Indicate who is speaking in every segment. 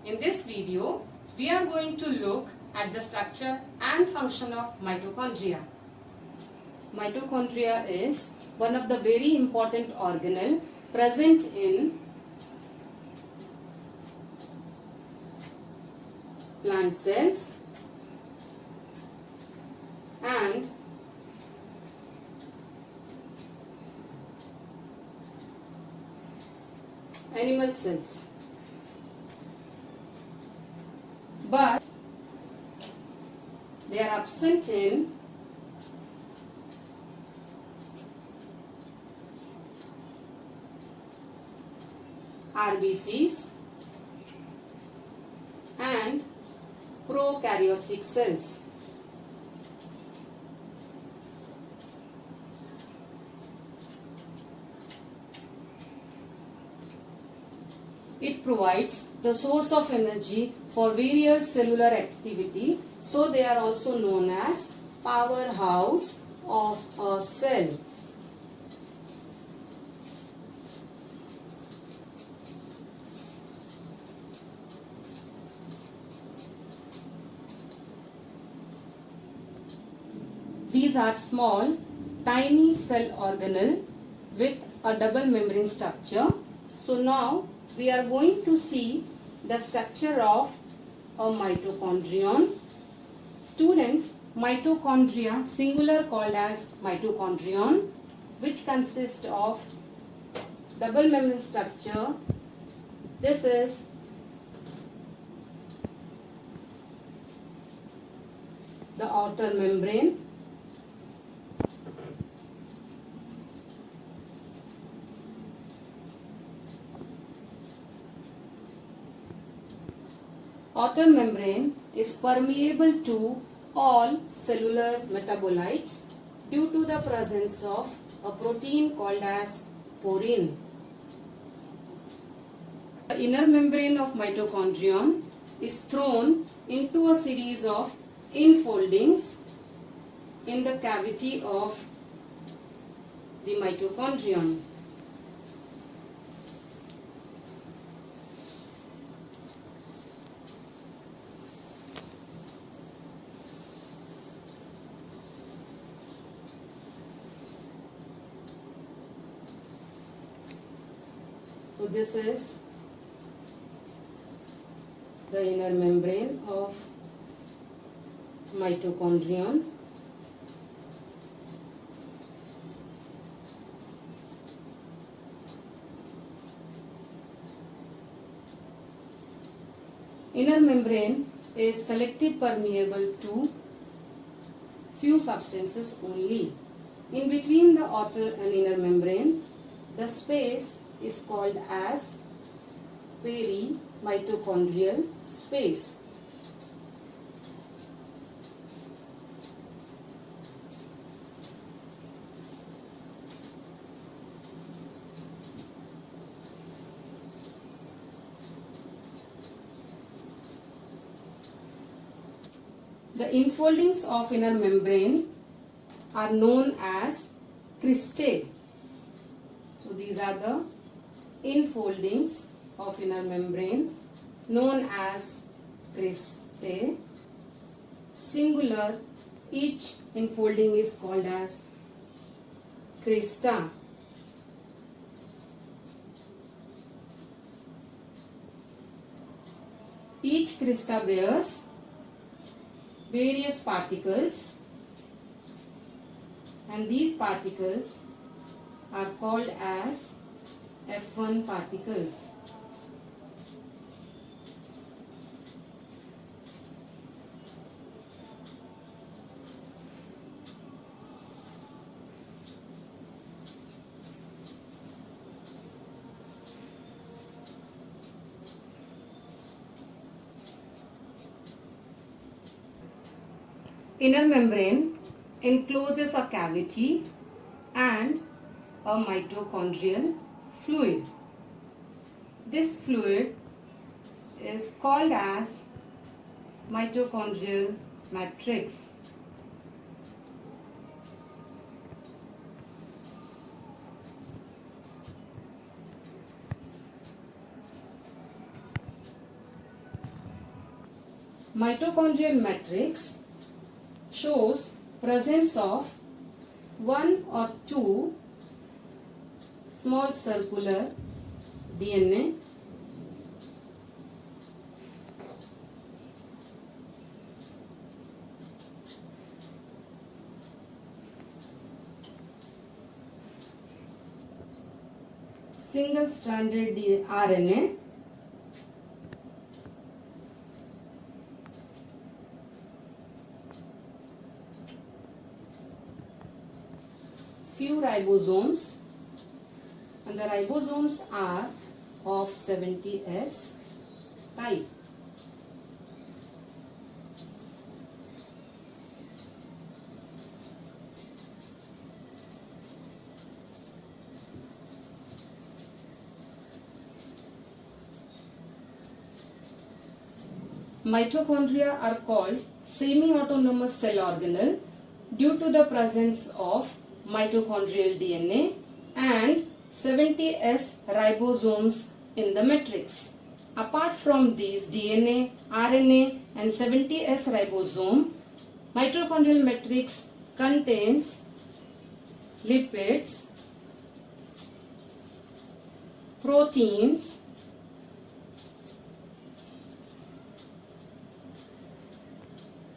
Speaker 1: In this video, we are going to look at the structure and function of mitochondria. Mitochondria is one of the very important organelle present in plant cells and animal cells, but they are absent in RBCs and prokaryotic cells. It provides the source of energy for various cellular activity, so they are also known as powerhouse of a cell. These are small, tiny cell organelle with a double membrane structure. So now we are going to see the structure of a mitochondrion. Students, mitochondria, singular called as mitochondrion, which consists of double membrane structure. This is the outer membrane. Outer membrane is permeable to all cellular metabolites due to the presence of a protein called as porin. The inner membrane of mitochondrion is thrown into a series of infoldings in the cavity of the mitochondrion. So this is the inner membrane of mitochondrion. Inner membrane is selectively permeable to few substances only. In between the outer and inner membrane, the space is called as perimitochondrial space. The infoldings of inner membrane are known as cristae. So these are the infoldings of inner membrane known as cristae. Singular, each infolding is called as crista. Each crista bears various particles, and these particles are called as F1 particles. Inner membrane encloses a cavity and a mitochondrial fluid. This fluid is called as mitochondrial matrix. mitochondrial matrix shows presence of one or two small circular DNA single-stranded RNA few ribosomes, and the ribosomes are of 70S type. Mitochondria are called semi-autonomous cell organelle due to the presence of mitochondrial DNA and 70S ribosomes in the matrix. Apart from these DNA, RNA and 70S ribosome, mitochondrial matrix contains lipids, proteins,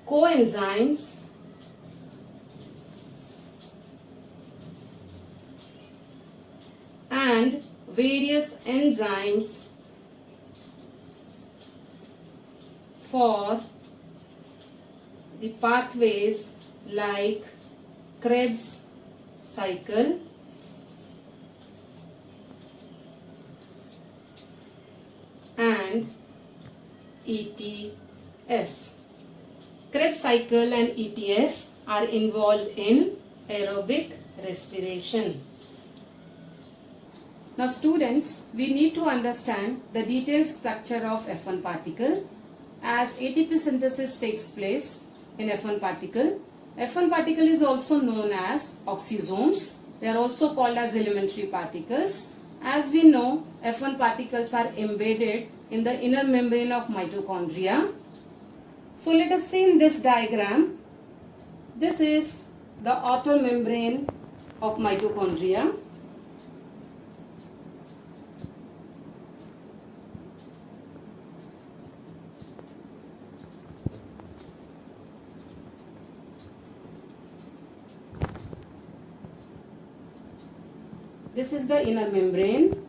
Speaker 1: coenzymes, and various enzymes for the pathways like Krebs cycle, and ETS. Krebs cycle and ETS are involved in aerobic respiration. Now students, we need to understand the detailed structure of F1 particle. As ATP synthesis takes place in F1 particle, F1 particle is also known as oxysomes. They are also called as elementary particles. As we know, F1 particles are embedded in the inner membrane of mitochondria. So let us see in this diagram. This is the outer membrane of mitochondria. This is the inner membrane.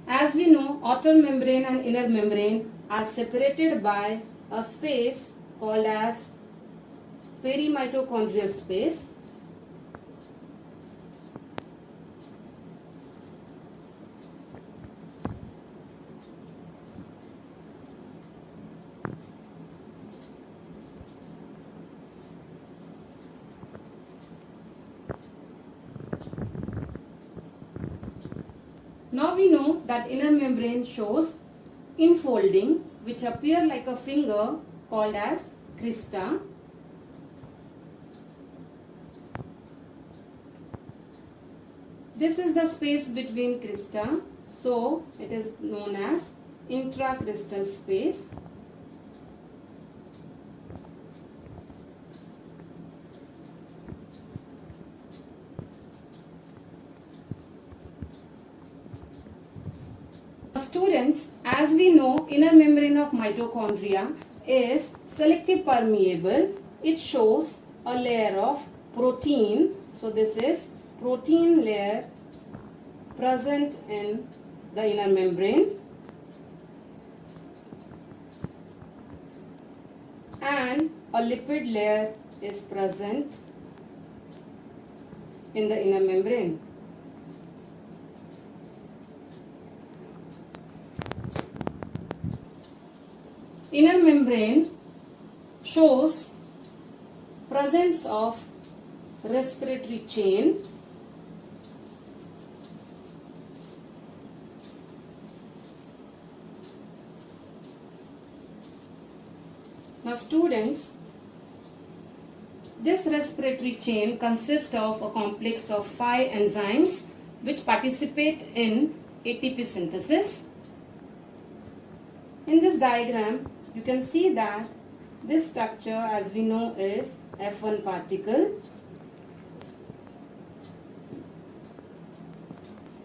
Speaker 1: As we know, outer membrane and inner membrane are separated by a space called as perimitochondrial space. Now we know that inner membrane shows infolding which appear like a finger called as crista. This is the space between crista, so it is known as intracrystal space. Students, as we know, inner membrane of mitochondria is selective permeable. It shows a layer of protein. So this is protein layer present in the inner membrane, and a lipid layer is present in the inner membrane. Inner membrane shows presence of respiratory chain, Now students, this respiratory chain consists of a complex of 5 enzymes which participate in ATP synthesis. In this diagram, you can see that this structure, as we know, is F1 particle,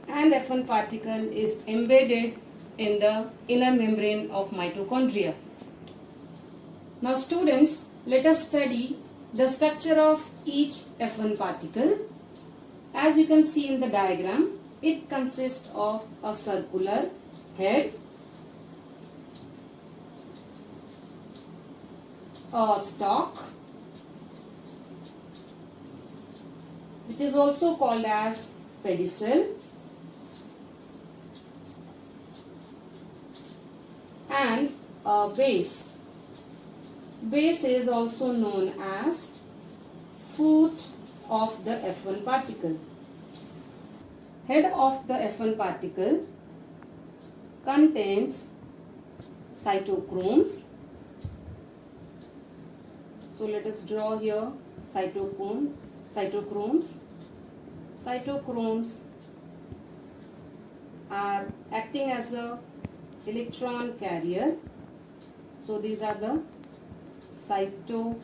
Speaker 1: and F1 particle is embedded in the inner membrane of mitochondria. Now students, let us study the structure of each F1 particle. As you can see in the diagram, it consists of a circular head, a stalk, which is also called as pedicel, and a base. Base is also known as foot of the F1 particle. Head of the F1 particle contains cytochromes. So let us draw here cytochromes. Cytochromes are acting as a electron carrier. So these are the cytochromes.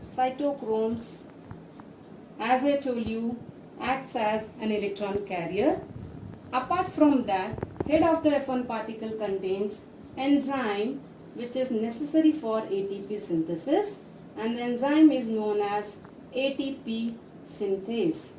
Speaker 1: Cytochromes, as I told you, acts as an electron carrier. Apart from that, head of the F1 particle contains enzyme which is necessary for ATP synthesis, and the enzyme is known as ATP synthase.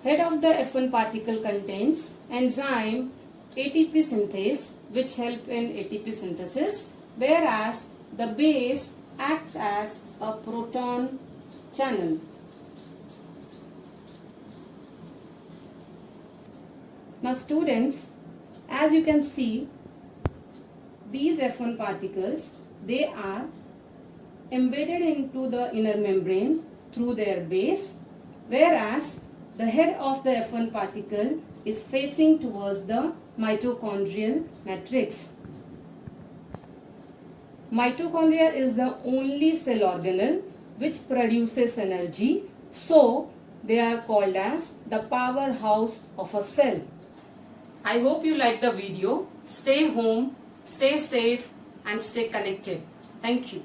Speaker 1: Head of the F1 particle contains enzyme ATP synthase which help in ATP synthesis, whereas the base acts as a proton channel. Now students, as you can see, these F1 particles, they are embedded into the inner membrane through their base, whereas the head of the F1 particle is facing towards the mitochondrial matrix. Mitochondria is the only cell organelle which produces energy, so they are called as the powerhouse of a cell. I hope you like the video. Stay home, stay safe and stay connected. Thank you.